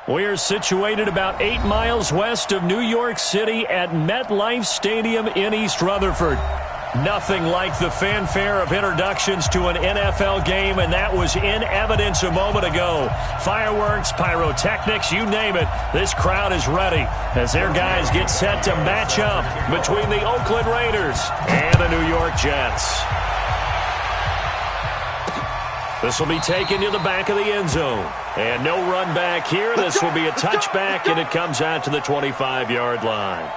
We're situated about 8 miles west of New York City at MetLife Stadium in East Rutherford. Nothing like the fanfare of introductions to an NFL game, and that was in evidence a moment ago. Fireworks, pyrotechnics, you name it. This crowd is ready as their guys get set to match up between the Oakland Raiders and the New York Jets. This will be taken to the back of the end zone. And no run back here. This will be a touchback, and it comes out to the 25-yard line.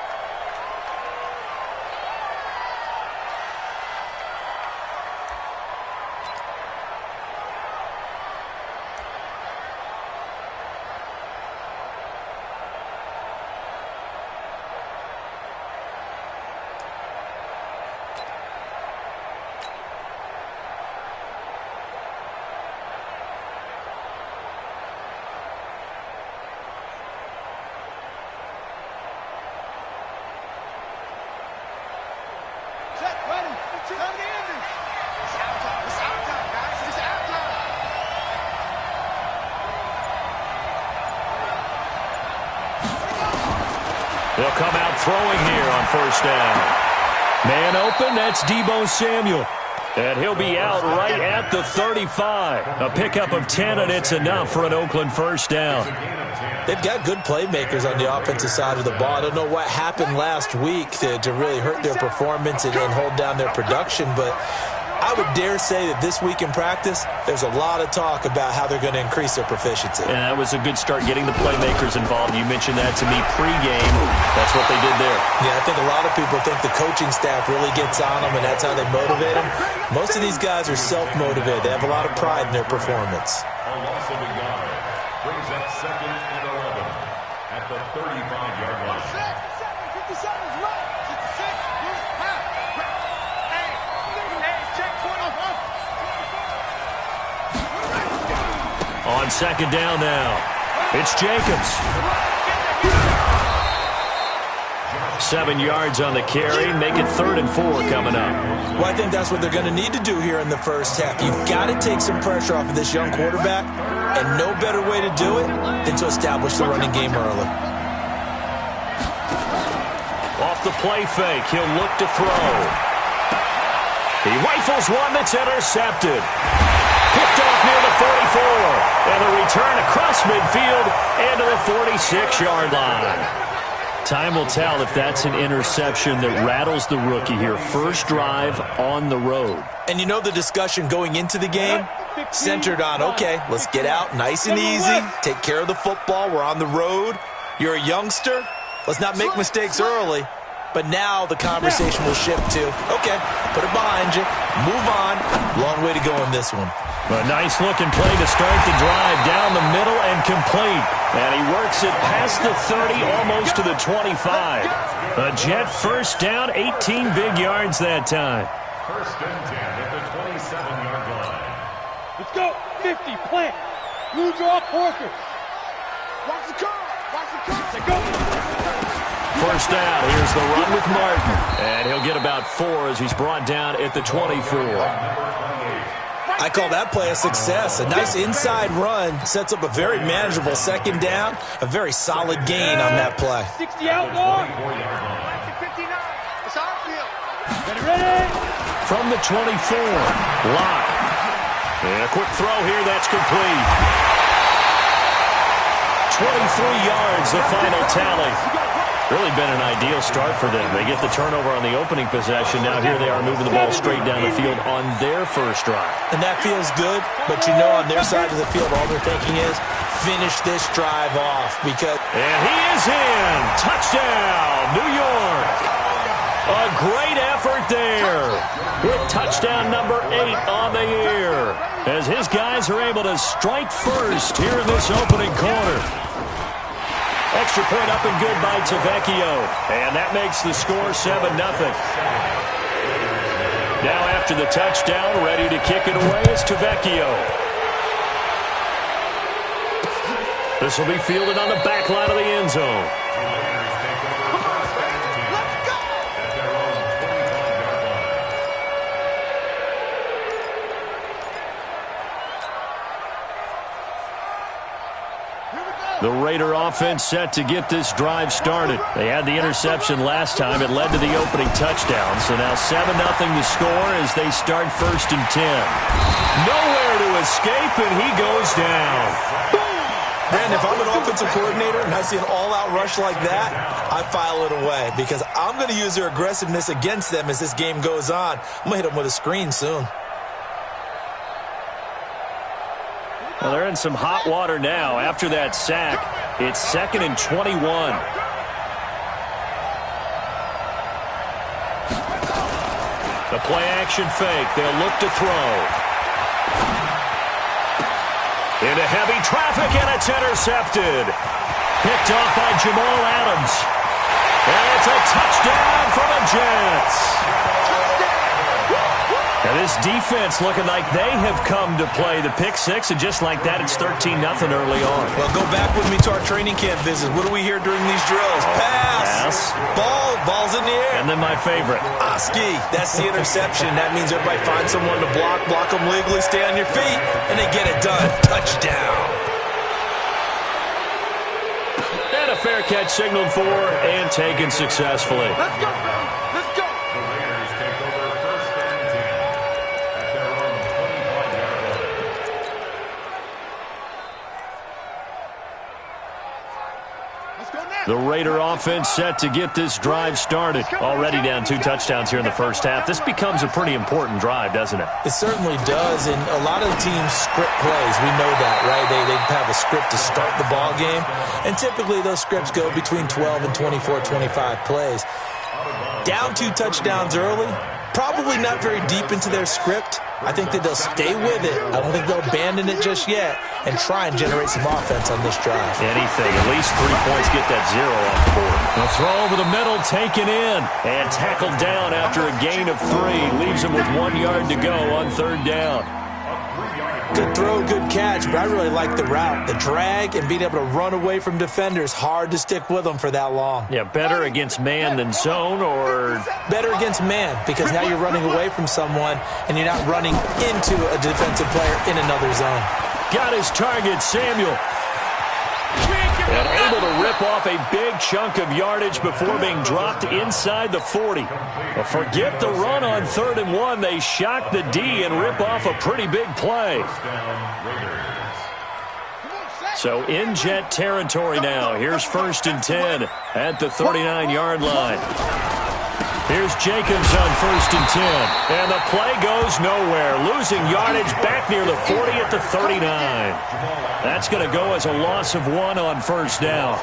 They'll come out throwing here on first down. Man open, that's Deebo Samuel. And he'll be out right at the 35. A pickup of 10, and it's enough for an Oakland first down. They've got good playmakers on the offensive side of the ball. I don't know what happened last week to really hurt their performance and hold down their production, but I would dare say that this week in practice, there's a lot of talk about how they're going to increase their proficiency. And that was a good start getting the playmakers involved. You mentioned that to me pregame. That's what they did there. Yeah, I think a lot of people think the coaching staff really gets on them, and that's how they motivate them. Most of these guys are self-motivated. They have a lot of pride in their performance. A loss of a yard brings up 2nd and 11 at the 35-yard line. 57 is right. 56. On second down now, it's Jacobs. 7 yards on the carry, make it 3rd and 4 coming up. Well, I think that's what they're going to need to do here in the first half. You've got to take some pressure off of this young quarterback, and no better way to do it than to establish the running game early. Off the play fake, he'll look to throw. He rifles one that's intercepted. Picked off near the 44. And a return across midfield and to the 46-yard line. Time will tell if that's an interception that rattles the rookie here. First drive on the road. And you know the discussion going into the game centered on, okay, let's get out nice and easy, take care of the football, we're on the road. You're a youngster, let's not make mistakes early. But now the conversation will shift to, okay, put it behind you, move on. Long way to go in this one. A nice-looking play to start the drive down the middle and complete. And he works it past the 30, almost to the 25. A Jet first down, 18 big yards that time. First and 10 at the 27-yard line. Let's go. 50, plant. Blue draw, Porker. Watch the curve. Watch the curve. Let's go. First down, here's the run with Martin. And he'll get about 4 as he's brought down at the 24. I call that play a success. A nice inside run sets up a very manageable second down. A very solid gain on that play. 60 out, Lord. 59. It's our field. Get ready. From the 24, Locke. And a quick throw here, that's complete. 23 yards, the final tally. Really been an ideal start for them. They get the turnover on the opening possession. Now here they are moving the ball straight down the field on their first drive. And that feels good, but you know on their side of the field all they're thinking is finish this drive off because... And he is in. Touchdown, New York. A great effort there. With touchdown number 8 on the year. As his guys are able to strike first here in this opening quarter. Extra point up and good by Tavecchio. And that makes the score 7-0. Now after the touchdown, ready to kick it away is Tavecchio. This will be fielded on the back line of the end zone. The Raider offense set to get this drive started. They had the interception last time. It led to the opening touchdown. So now 7-0 the score as they start 1st and 10. Nowhere to escape, and he goes down. Brandon, if I'm an offensive coordinator and I see an all-out rush like that, I file it away because I'm going to use their aggressiveness against them as this game goes on. I'm going to hit them with a screen soon. Well, they're in some hot water now after that sack. It's 2nd and 21. The play-action fake. They'll look to throw. Into heavy traffic, and it's intercepted. Picked off by Jamal Adams. And it's a touchdown for the Jets. Now this defense looking like they have come to play the pick six, and just like that, it's 13-0 early on. Well, go back with me to our training camp visit. What do we hear during these drills? Pass. Ball's in the air. And then my favorite. Ski. That's the interception. That means everybody finds someone to block them legally, stay on your feet, and they get it done. Touchdown. And a fair catch signaled for and taken successfully. Let's go, let's go. The Raiders take over 1st and 10 at their own 25-yard line. Let's go now. The Raider offense set to get this drive started. Already down 2 touchdowns here in the first half. This becomes a pretty important drive, doesn't it? It certainly does, and a lot of the teams script plays. We know that, right? They have a script to start the ball game, and typically those scripts go between 12 and 24, 25 plays. Down 2 touchdowns early, probably not very deep into their script. I think that they'll stay with it. I don't think they'll abandon it just yet and try and generate some offense on this drive. Anything, at least 3 points, get that 0 off the board. The throw over the middle, taken in, and tackled down after a gain of 3. Leaves him with 1 yard to go on 3rd down. Good throw, good catch, but I really like the route. The drag and being able to run away from defenders, hard to stick with them for that long. Yeah, better against man than zone, or better against man, because now you're running away from someone and you're not running into a defensive player in another zone. Got his target, Samuel. And able to rip off a big chunk of yardage before being dropped inside the 40. Well, forget the run on 3rd and 1. They shock the D and rip off a pretty big play. So in Jet territory now. Here's 1st and 10 at the 39-yard line. Here's Jacobs on 1st and 10. And the play goes nowhere. Losing yardage back near the 40 at the 39. That's going to go as a loss of 1 on 1st down.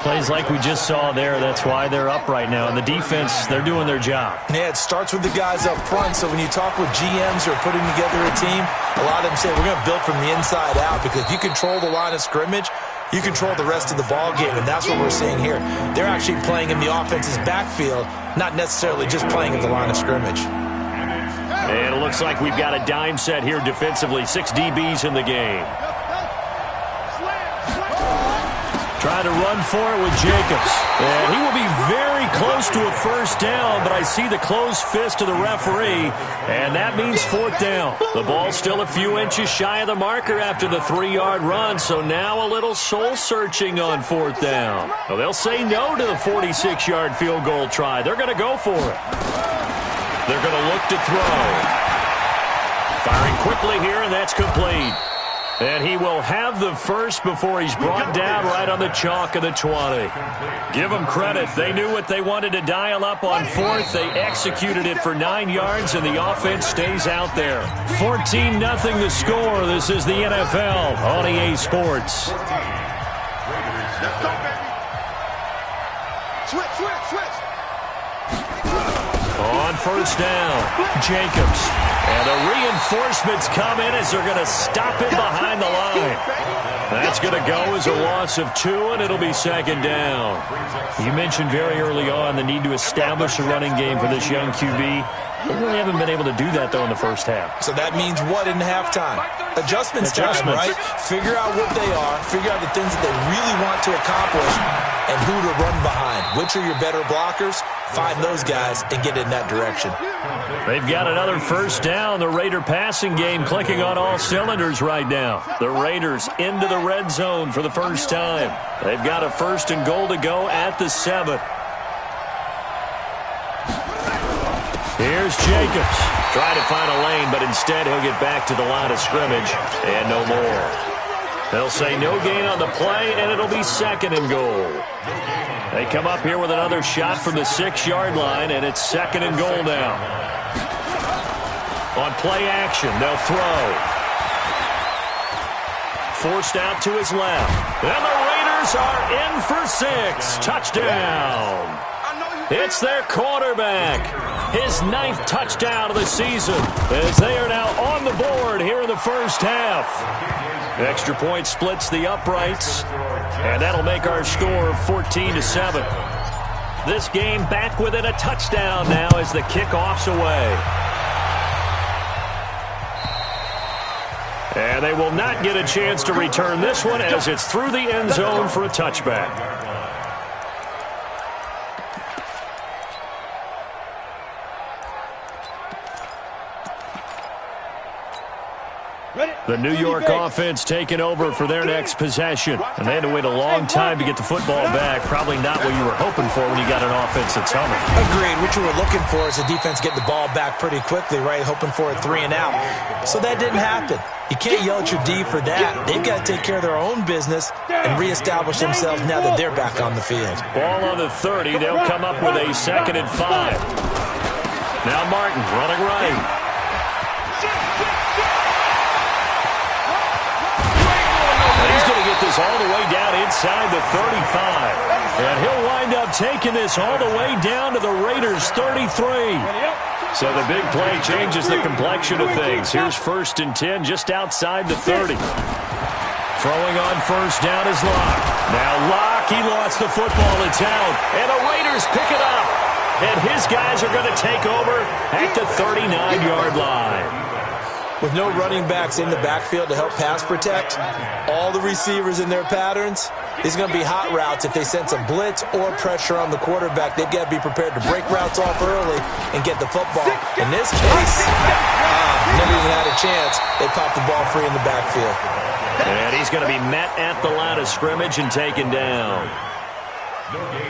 Plays like we just saw there. That's why they're up right now. And the defense, they're doing their job. Yeah, it starts with the guys up front. So when you talk with GMs who are putting together a team, a lot of them say we're going to build from the inside out, because if you control the line of scrimmage, you control the rest of the ball game, and that's what we're seeing here. They're actually playing in the offense's backfield, not necessarily just playing at the line of scrimmage. And it looks like we've got a dime set here defensively. 6 DBs in the game. Trying to run for it with Jacobs. And he will be very close to a 1st down, but I see the closed fist of the referee, and that means 4th down. The ball's still a few inches shy of the marker after the 3-yard run, so now a little soul-searching on 4th down. Well, they'll say no to the 46-yard field goal try. They're going to go for it. They're going to look to throw. Firing quickly here, and that's complete. And he will have the first before he's brought down right on the chalk of the 20. Give them credit. They knew what they wanted to dial up on 4th. They executed it for 9 yards, and the offense stays out there. 14-0 the score. This is the NFL on EA Sports. Switch. On 1st down, Jacobs. And the reinforcements come in as they're going to stop him behind the line. That's going to go as a loss of 2, and it'll be 2nd down. You mentioned very early on the need to establish a running game for this young QB. They really haven't been able to do that, though, in the first half. So that means what in halftime? Adjustments time, right? Figure out what they are. Figure out the things that they really want to accomplish and who to run behind. Which are your better blockers? find those guys and get in that direction. They've got another first down. The Raider passing game clicking on all cylinders right now. The Raiders into the red zone for the first time. They've got a 1st and goal to go at the 7. Here's Jacobs. Trying to find a lane, but instead he'll get back to the line of scrimmage and no more. They'll say no gain on the play, and it'll be 2nd and goal. They come up here with another shot from the 6-yard line, and it's 2nd and goal now. On play action, they'll throw. Forced out to his left. And the Raiders are in for 6. Touchdown. It's their quarterback. His 9th touchdown of the season as they are now on the board here in the first half. Extra point splits the uprights, and that'll make our score 14-7. This game back within a touchdown now as the kickoff's away. And they will not get a chance to return this one as it's through the end zone for a touchback. The New York offense taking over for their next possession. And they had to wait a long time to get the football back. Probably not what you were hoping for when you got an offense that's humming. Agreed. What you were looking for is the defense getting the ball back pretty quickly, right? Hoping for a 3 and out. So that didn't happen. You can't yell at your D for that. They've got to take care of their own business and reestablish themselves now that they're back on the field. Ball on the 30. They'll come up with a 2nd and 5. Now Martin running right. This all the way down inside the 35. And he'll wind up taking this all the way down to the Raiders' 33. So the big play changes the complexion of things. Here's 1st and 10 just outside the 30. Throwing on first down is Locke. Now Locke, he lost the football. It's out. And the Raiders pick it up. And his guys are going to take over at the 39-yard line. With no running backs in the backfield to help pass protect, all the receivers in their patterns, it's going to be hot routes if they sense a blitz or pressure on the quarterback. They've got to be prepared to break routes off early and get the football. In this case, never even had a chance. They popped the ball free in the backfield. And he's going to be met at the line of scrimmage and taken down.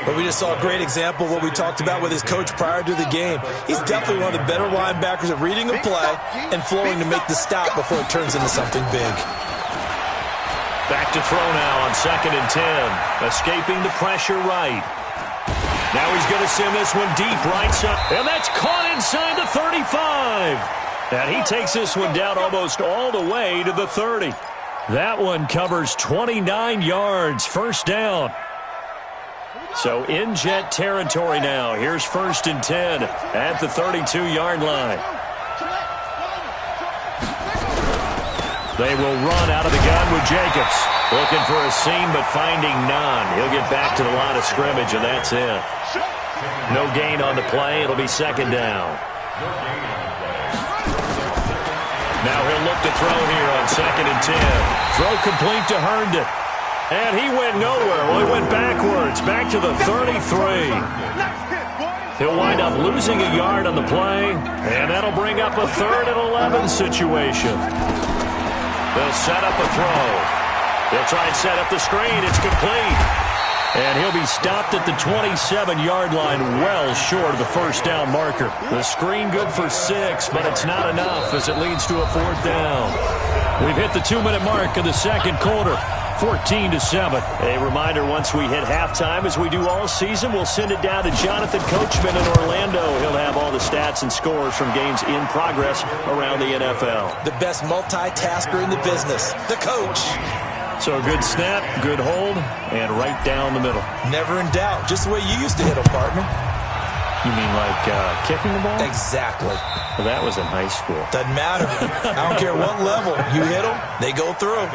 But we just saw a great example of what we talked about with his coach prior to the game. He's definitely one of the better linebackers at reading a play and flowing to make the stop before it turns into something big. Back to throw now on 2nd and 10. Escaping the pressure right. Now he's going to send this one deep right side. And that's caught inside the 35. And he takes this one down almost all the way to the 30. That one covers 29 yards. First down. So in jet territory now. Here's 1st and 10 at the 32-yard line. They will run out of the gun with Jacobs. Looking for a seam but finding none. He'll get back to the line of scrimmage and that's it. No gain on the play. It'll be 2nd down. Now he'll look to throw here on 2nd and 10. Throw complete to Herndon. And he went nowhere. Well, he went backwards, back to the 33. He'll wind up losing a yard on the play, and that'll bring up a 3rd and 11 situation. They'll set up a throw. They'll try and set up the screen. It's complete. And he'll be stopped at the 27-yard line, well short of the first down marker. The screen good for 6, but it's not enough as it leads to a 4th down. We've hit the 2-minute mark of the second quarter. 14-7. A reminder, once we hit halftime, as we do all season, we'll send it down to Jonathan Coachman in Orlando. He'll have all the stats and scores from games in progress around the NFL. The best multitasker in the business, the coach. So a good snap, good hold, and right down the middle. Never in doubt. Just the way you used to hit them, partner. You mean like kicking the ball? Exactly. Well, that was in high school. Doesn't matter. I don't care what level. You hit them, they go through.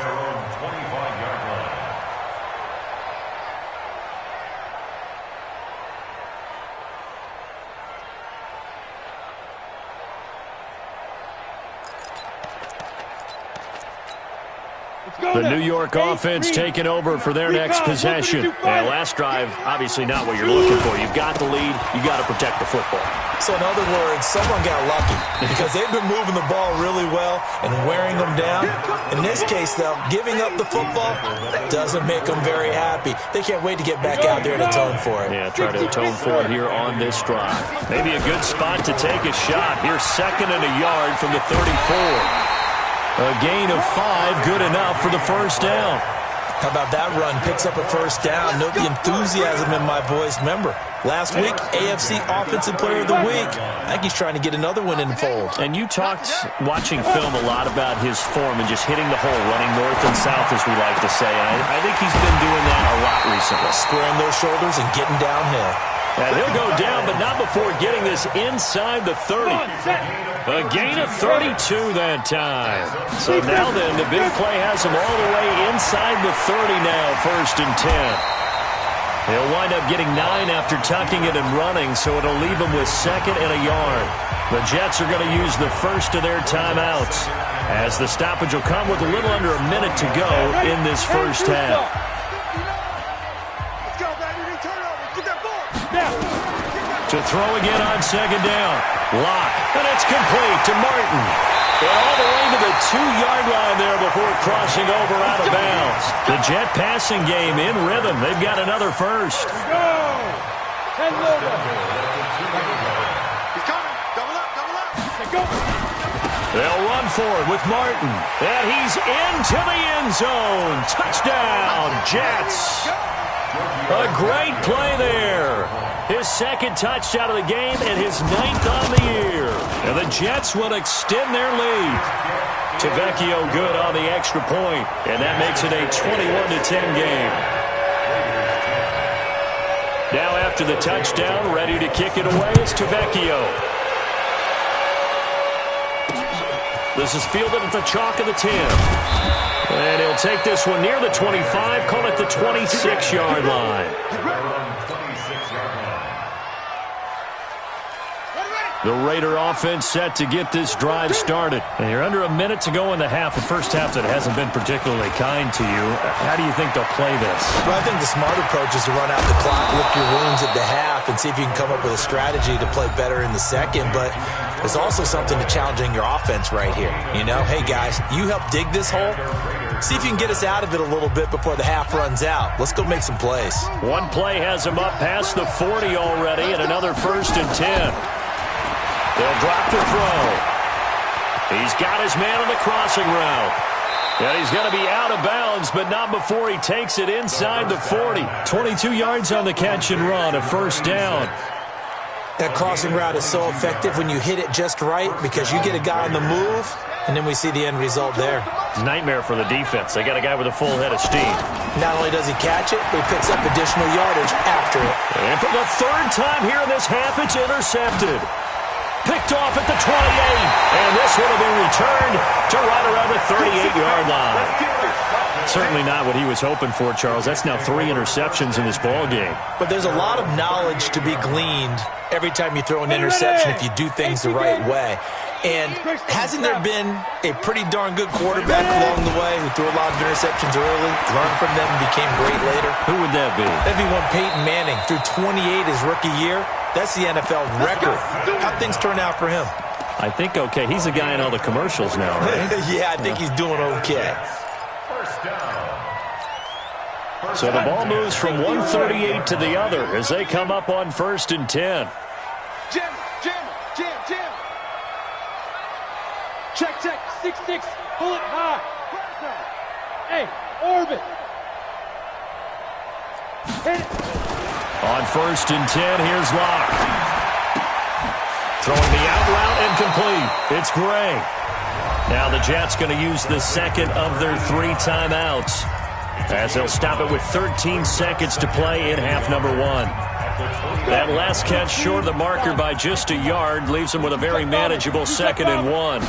The New York offense taking over for their next possession. And last drive, obviously not what you're looking for. You've got the lead. You've got to protect the football. So in other words, someone got lucky because they've been moving the ball really well and wearing them down. In this case, though, giving up the football doesn't make them very happy. They can't wait to get back out there and atone for it. Yeah, try to atone for it here on this drive. Maybe a good spot to take a shot. Here's 2nd and a yard from the 34. A gain of 5, good enough for the first down. How about that run? Picks up a first down. Note the enthusiasm in my voice. Remember, last week, AFC Offensive Player of the Week. I think he's trying to get another one in the fold. And you talked, watching film, a lot about his form and just hitting the hole, running north and south, as we like to say. I think he's been doing that a lot recently. Squaring those shoulders and getting downhill. And he'll go down, but not before getting this inside the 30. A gain of 32 that time. So now then, the big play has him all the way inside the 30 now, 1st and 10. He'll wind up getting 9 after tucking it and running, so it'll leave him with 2nd and a yard. The Jets are going to use the first of their timeouts, as the stoppage will come with a little under a minute to go in this first half. To throw again on 2nd down. Lock, and it's complete to Martin. And all the way to the 2-yard line there before crossing over out of bounds. The Jet passing game in rhythm. They've got another first. They'll run for it with Martin. And he's into the end zone. Touchdown, Jets. A great play there. His 2nd touchdown of the game and his 9th on the year. And the Jets will extend their lead. Tavecchio good on the extra point, and that makes it a 21-10 game. Now after the touchdown, ready to kick it away is Tavecchio. This is fielded at the chalk of the 10. And he'll take this one near the 25, call it the 26-yard line. The Raider offense set to get this drive started. And you're under a minute to go in the half. The first half that hasn't been particularly kind to you. How do you think they'll play this? Well, I think the smart approach is to run out the clock, lick your wounds at the half, and see if you can come up with a strategy to play better in the second. But there's also something to challenging your offense right here. You know, hey, guys, you help dig this hole. See if you can get us out of it a little bit before the half runs out. Let's go make some plays. One play has him up past the 40 already, and another 1st and 10. They'll drop the throw. He's got his man on the crossing route. And he's going to be out of bounds, but not before he takes it inside the 40. 22 yards on the catch and run, a 1st down. That crossing route is so effective when you hit it just right because you get a guy on the move, and then we see the end result there. Nightmare for the defense. They got a guy with a full head of steam. Not only does he catch it, but he picks up additional yardage after it. And for the 3rd time here in this half, it's intercepted. Picked off at the 28, and this one will be returned to right around the 38-yard line. Certainly not what he was hoping for, Charles. That's now 3 interceptions in this ball game. But there's a lot of knowledge to be gleaned every time you throw an interception if you do things the right way. And hasn't there been a pretty darn good quarterback along the way who threw a lot of interceptions early, learned from them, and became great later? Who would that be? That'd be one Peyton Manning. Threw 28 his rookie year. That's the NFL record. How'd things turn out for him? I think okay. He's a guy in all the commercials now, right? Yeah, I think he's doing okay. So the ball moves from 138 to the other as they come up on 1st and 10. Jim. Check. 6-6. Pull it high. Hey, orbit. Hit it. On 1st and 10, here's Locke. Throwing the out route and complete. It's Gray. Now the Jets going to use the 2nd of their 3 timeouts, as they'll stop it with 13 seconds to play in half number 1. That last catch short of the marker by just a yard leaves him with a very manageable 2nd and 1.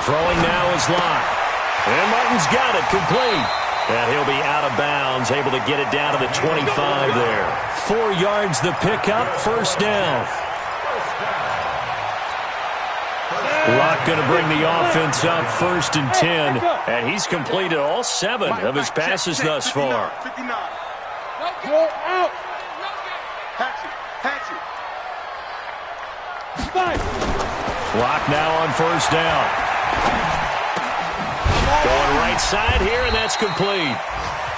Throwing now is Locke. And Martin's got it, complete. And he'll be out of bounds, able to get it down to the 25 there. 4 yards the pickup, 1st down. Lock going to bring the offense up 1st and 10. And he's completed all 7 of his passes thus far. 59. Go out. Hatch it. Lock now on 1st down. Going right side here, and that's complete.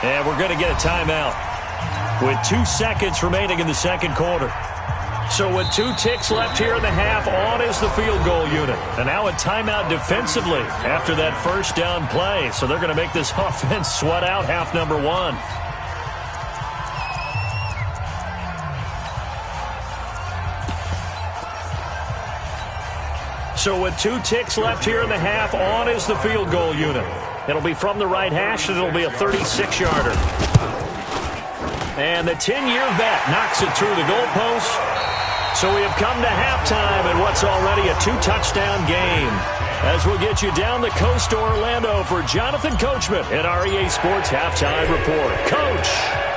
And we're going to get a timeout with 2 seconds remaining in the second quarter. So with 2 ticks left here in the half, on is the field goal unit. And now a timeout defensively after that 1st down play. So they're going to make this offense sweat out half number 1. So with 2 ticks left here in the half, on is the field goal unit. It'll be from the right hash, and it'll be a 36-yarder. And the 10-year vet knocks it through the goalpost. So we have come to halftime in what's already a 2-touchdown game. As we'll get you down the coast to Orlando for Jonathan Coachman at our EA Sports Halftime Report. Coach!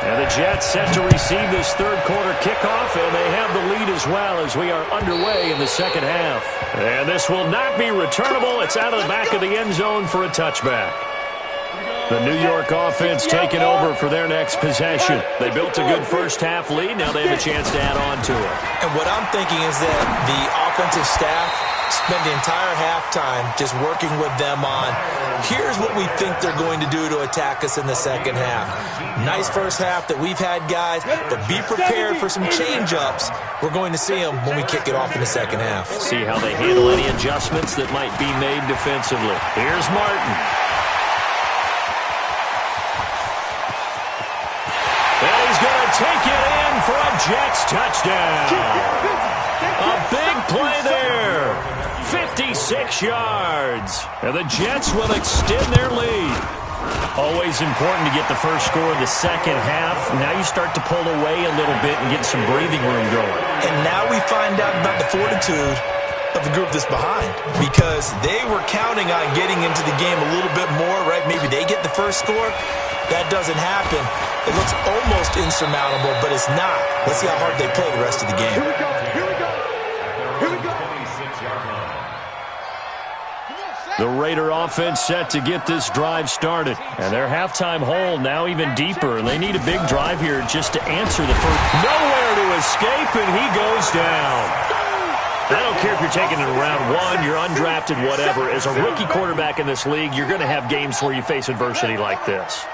And the Jets set to receive this third quarter kickoff, and they have the lead as well as we are underway in the second half. And this will not be returnable. It's out of the back of the end zone for a touchback. The New York offense taking over for their next possession. They built a good first half lead. Now they have a chance to add on to it. And what I'm thinking is that the offensive staff spent the entire halftime just working with them on, here's what we think they're going to do to attack us in the second half. Nice first half that we've had, guys, but be prepared for some change-ups. We're going to see them when we kick it off in the second half. See how they handle any adjustments that might be made defensively. Here's Martin. And he's going to take it in for a Jets touchdown. A big play there. 56 yards. And the Jets will extend their lead. Always important to get the first score of the second half. Now you start to pull away a little bit and get some breathing room going. And now we find out about the fortitude of the group that's behind, because they were counting on getting into the game a little bit more, right? Maybe they get the first score. That doesn't happen. It looks almost insurmountable, but it's not. Let's see how hard they play the rest of the game. Here we go. The Raider offense set to get this drive started. And their halftime hole now even deeper. And they need a big drive here just to answer the first. Nowhere to escape, and he goes down. I don't care if you're taking it in round 1, you're undrafted, whatever. As a rookie quarterback in this league, you're going to have games where you face adversity like this.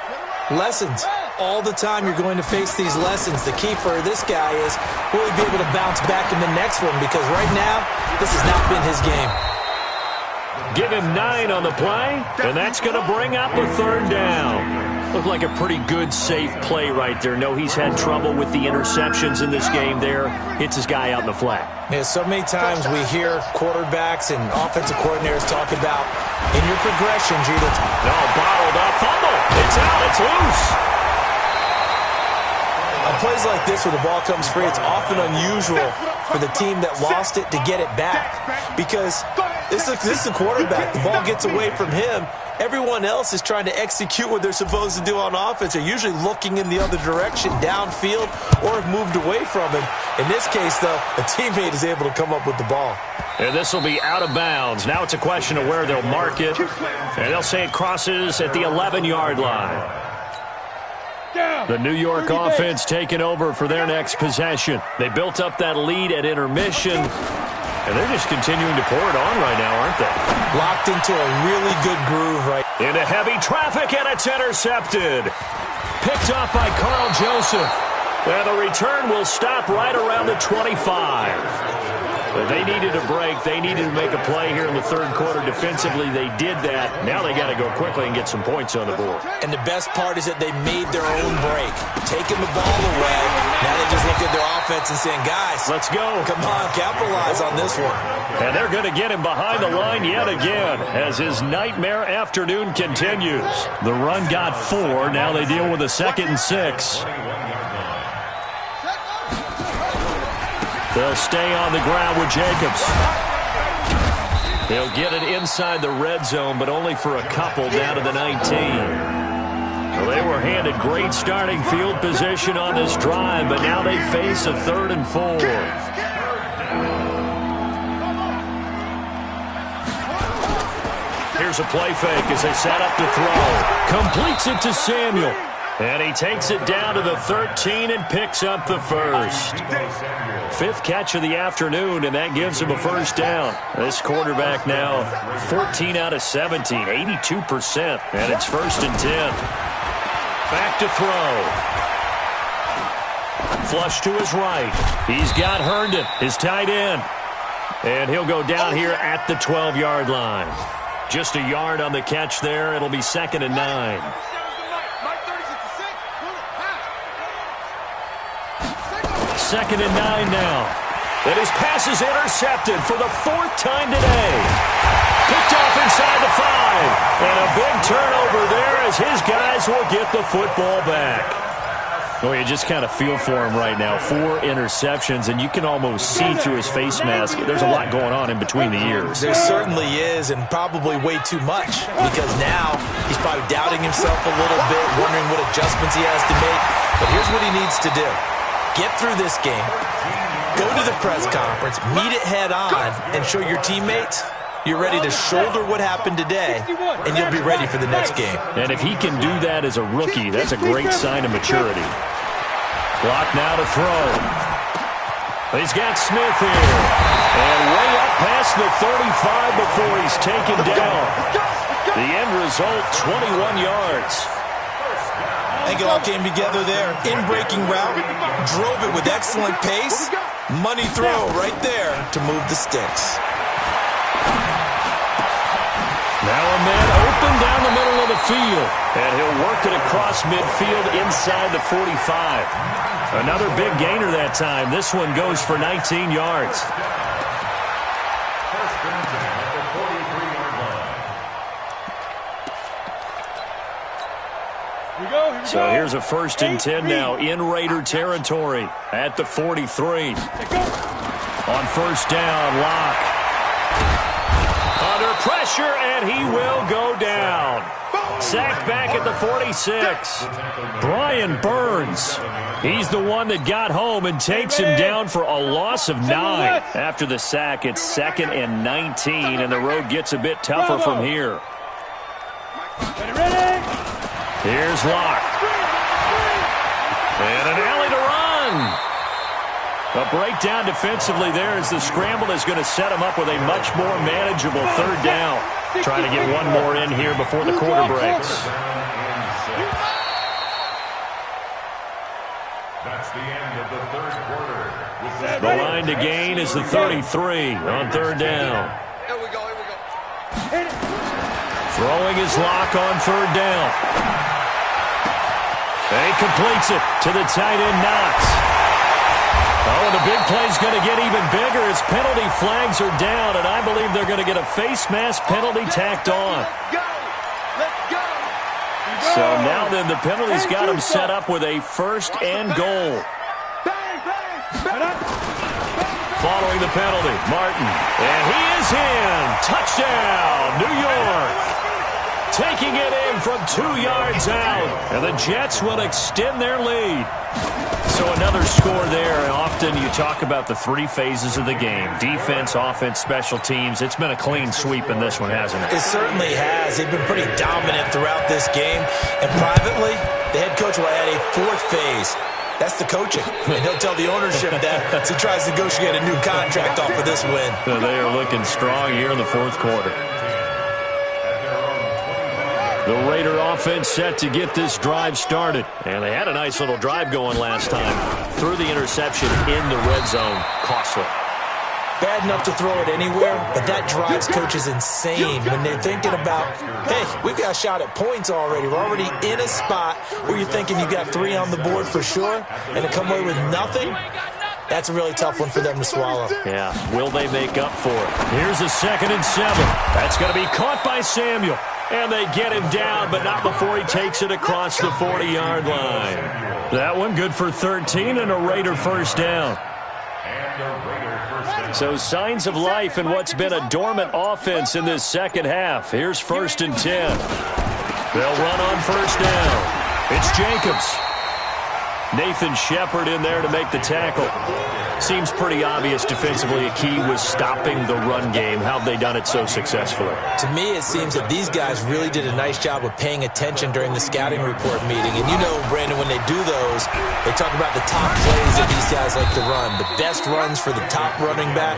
Lessons. All the time you're going to face these lessons. The key for this guy is will he be able to bounce back in the next one, because right now, this has not been his game. Give him 9 on the play, and that's going to bring up a third down. Looked like a pretty good, safe play right there. No, he's had trouble with the interceptions in this game there. Hits his guy out in the flat. Yeah, so many times we hear quarterbacks and offensive coordinators talk about, in your progressions, you're either... No, bottled up. Fumble. It's out. It's loose. On plays like this where the ball comes free, it's often unusual for the team that lost it to get it back, because this is the quarterback. The ball gets away from him. Everyone else is trying to execute what they're supposed to do on offense. They're usually looking in the other direction, downfield, or have moved away from him. In this case, though, a teammate is able to come up with the ball. And this will be out of bounds. Now it's a question of where they'll mark it. And they'll say it crosses at the 11-yard line. The New York offense taking over for their next possession. They built up that lead at intermission, and they're just continuing to pour it on right now, aren't they? Locked into a really good groove right. Into heavy traffic, and it's intercepted. Picked up by Carl Joseph. And the return will stop right around the 25. But they needed a break. They needed to make a play here in the third quarter. Defensively, they did that. Now they got to go quickly and get some points on the board. And the best part is that they made their own break, taking the ball away. Now they just look at their offense and saying, guys, let's go. Come on, capitalize on this one. And they're going to get him behind the line yet again as his nightmare afternoon continues. The run got 4. Now they deal with a 2nd and 6. They'll stay on the ground with Jacobs. They'll get it inside the red zone, but only for a couple down to the 19. Well, they were handed great starting field position on this drive, but now they face a 3rd and 4. Here's a play fake as they set up to throw. Completes it to Samuel. And he takes it down to the 13 and picks up the first. Fifth catch of the afternoon, and that gives him a first down. This quarterback now 14 out of 17, 82%, and it's 1st and 10. Back to throw. Flush to his right. He's got Herndon, his tight end. And he'll go down here at the 12-yard line. Just a yard on the catch there. It'll be 2nd and 9. 2nd and 9 now. And his pass is intercepted for the 4th time today. Picked off inside the 5. And a big turnover there as his guys will get the football back. Well, you just kind of feel for him right now. 4 interceptions, and you can almost see through his face mask. There's a lot going on in between the ears. There certainly is, and probably way too much, because now he's probably doubting himself a little bit, wondering what adjustments he has to make. But here's what he needs to do. Get through this game, go to the press conference, meet it head on, and show your teammates you're ready to shoulder what happened today, and you'll be ready for the next game. And if he can do that as a rookie, that's a great sign of maturity. Clock now to throw. He's got Smith here. And way up past the 35 before he's taken down. The end result, 21 yards. I think it all came together there. In-breaking route, drove it with excellent pace. Money throw right there to move the sticks. Now a man open down the middle of the field. And he'll work it across midfield inside the 45. Another big gainer that time. This one goes for 19 yards. So here's a 1st and 10 now in Raider territory at the 43. On 1st down, Locke. Under pressure, and he will go down. Sacked back at the 46. Brian Burns. He's the one that got home and takes him down for a loss of 9. After the sack, it's 2nd and 19, and the road gets a bit tougher from here. Here's Locke. And an alley to run. A breakdown defensively there as the scramble is going to set him up with a much more manageable 3rd down. Trying to get one more in here before the quarter breaks. That's the end of the 3rd quarter. The line to gain is the 33 on 3rd down. Here we go. Throwing his Locke on 3rd down. And he completes it to the tight end, Knox. Oh, and the big play's going to get even bigger as penalty flags are down, and I believe they're going to get a face mask penalty tacked on. So now then, the penalty's got him set up with a 1st and goal. Following the penalty, Martin. And he is in. Touchdown, New York. Taking it in from 2 yards out. And the Jets will extend their lead. So another score there. And often you talk about the 3 phases of the game. Defense, offense, special teams. It's been a clean sweep in this one, hasn't it? It certainly has. They've been pretty dominant throughout this game. And privately, the head coach will add a 4th phase. That's the coaching. And he'll tell the ownership that as he tries to negotiate a new contract off of this win. So they are looking strong here in the 4th quarter. The Raider offense set to get this drive started. And they had a nice little drive going last time. Threw the interception in the red zone. Costly. Bad enough to throw it anywhere, but that drives coaches insane when they're thinking about, hey, we've got a shot at points already. We're already in a spot where you're thinking you got 3 on the board for sure, and to come away with nothing, that's a really tough one for them to swallow. Yeah, will they make up for it? Here's a 2nd and 7. That's going to be caught by Samuel. And they get him down, but not before he takes it across the 40-yard line. That one good for 13 and a Raider 1st down. So signs of life in what's been a dormant offense in this 2nd half. Here's 1st and 10. They'll run on 1st down. It's Jacobs. Nathan Shepard in there to make the tackle. Seems pretty obvious defensively a key was stopping the run game. How have they done it so successfully? To me, it seems that these guys really did a nice job of paying attention during the scouting report meeting. And you know, Brandon, when they do those, they talk about the top plays that these guys like to run. The best runs for the top running back,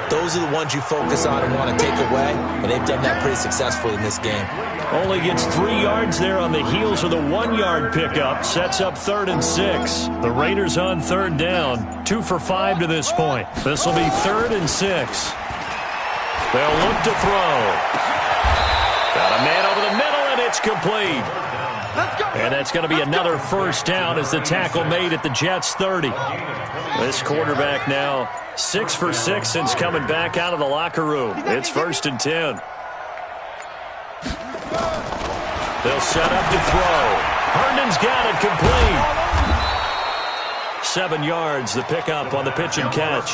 those are the ones you focus on and want to take away. And they've done that pretty successfully in this game. Only gets 3 yards there on the heels of the 1-yard pickup. Sets up 3rd and 6. The Raiders on 3rd down. 2 for 5 to this point. This will be 3rd and 6. They'll look to throw. Got a man over the middle, and it's complete. And that's going to be another first down as the tackle made at the Jets' 30. This quarterback now 6 for 6 since coming back out of the locker room. It's 1st and 10. They'll set up to throw. Herndon's got it complete. 7 yards, the pickup on the pitch and catch.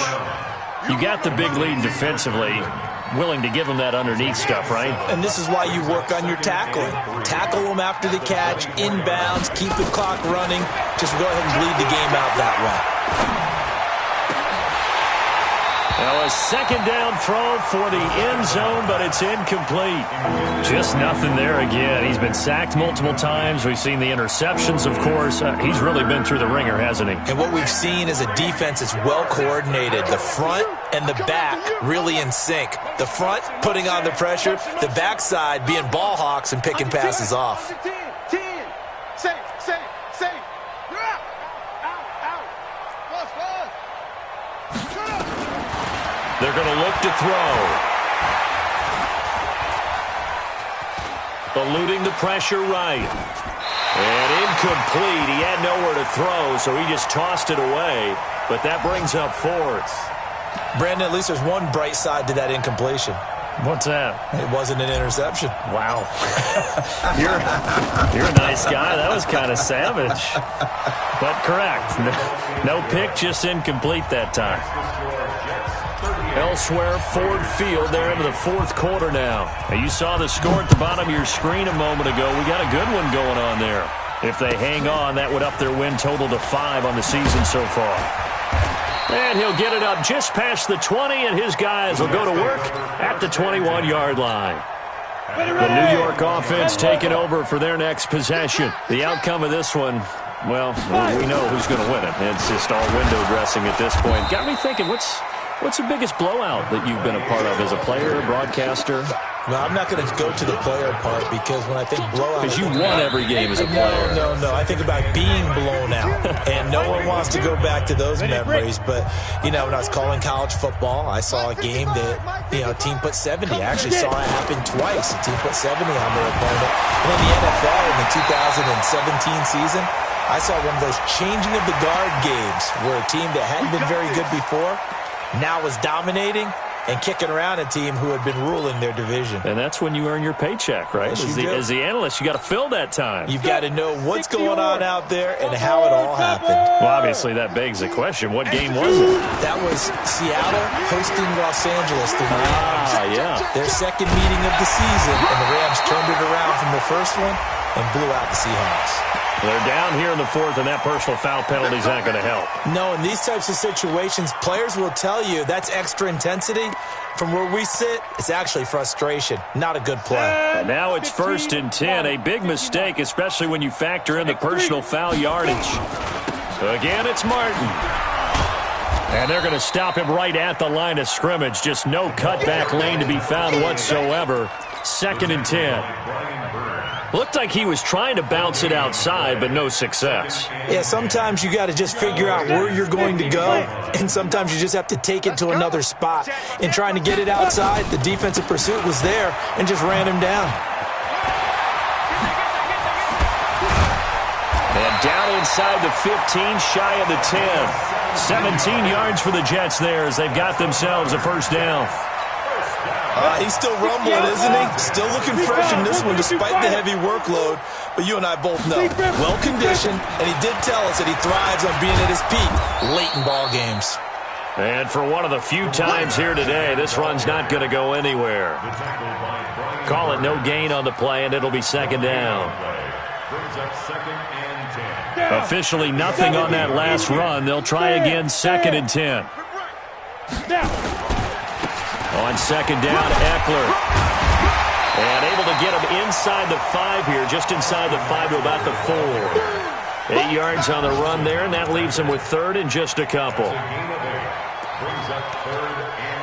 You got the big lead defensively. Willing to give them that underneath stuff, right? And this is why you work on your tackling. Tackle them after the catch, inbounds, keep the clock running. Just go ahead and bleed the game out that way. Now a 2nd down throw for the end zone, but it's incomplete. Just nothing there again. He's been sacked multiple times. We've seen the interceptions, of course. He's really been through the ringer, hasn't he? And what we've seen is a defense that's well coordinated. The front and the back really in sync. The front putting on the pressure, the backside being ball hawks and picking passes off. They're going to look to throw. Eluding the pressure right. And incomplete. He had nowhere to throw, so he just tossed it away. But that brings up 4th. Brandon, at least there's one bright side to that incompletion. What's that? It wasn't an interception. Wow. You're a nice guy. That was kind of savage. But correct. No pick, just incomplete that time. Elsewhere, Ford Field, they're into the 4th quarter now. You saw the score at the bottom of your screen a moment ago. We got a good one going on there. If they hang on, that would up their win total to 5 on the season so far. And he'll get it up just past the 20, and his guys will go to work at the 21-yard line. The New York offense taking over for their next possession. The outcome of this one, well, we know who's going to win it. It's just all window dressing at this point. Got me thinking, what's the biggest blowout that you've been a part of as a player, broadcaster? No, I'm not going to go to the player part because when I think blowout... Because you won every game as a player. No. I think about being blown out. And no one wants to go back to those memories. But, you know, when I was calling college football, I saw a game that, you know, a team put 70. I actually saw it happen twice. A team put 70 on their opponent. And in the NFL in the 2017 season, I saw one of those changing of the guard games where a team that hadn't been very good before now was dominating and kicking around a team who had been ruling their division. And that's when you earn your paycheck, right? As the analyst, you got to fill that time. You've got to know what's going on out there and how it all happened. Well, obviously, that begs the question. What game was it? That was Seattle hosting Los Angeles. Their 2nd meeting of the season, and the Rams turned it around from the first one and blew out the Seahawks. They're down here in the 4th, and that personal foul penalty is not going to help. No, in these types of situations, players will tell you that's extra intensity. From where we sit, it's actually frustration. Not a good play. And now it's 1st and 10. A big mistake, especially when you factor in the personal foul yardage. Again, it's Martin. And they're going to stop him right at the line of scrimmage. Just no cutback lane to be found whatsoever. 2nd and 10. Looked like he was trying to bounce it outside, but no success. Yeah, sometimes you got to just figure out where you're going to go, and sometimes you just have to take it to another spot. In trying to get it outside, the defensive pursuit was there and just ran him down. And down inside the 15, shy of the 10. 17 yards for the Jets there as they've got themselves a first down. He's still rumbling, isn't he? Still looking fresh in this one despite the heavy workload. But you and I both know, well-conditioned, and he did tell us that he thrives on being at his peak late in ball games. And for one of the few times here today, this run's not going to go anywhere. Call it no gain on the play, and it'll be 2nd down. Brings up 2nd and 10. Officially nothing on that last run. They'll try again 2nd and 10. On 2nd down, Eckler. And able to get him inside the 5 here, just inside the 5 to about the 4. 8 yards on the run there, and that leaves him with 3rd and just a couple. Brings up 3rd and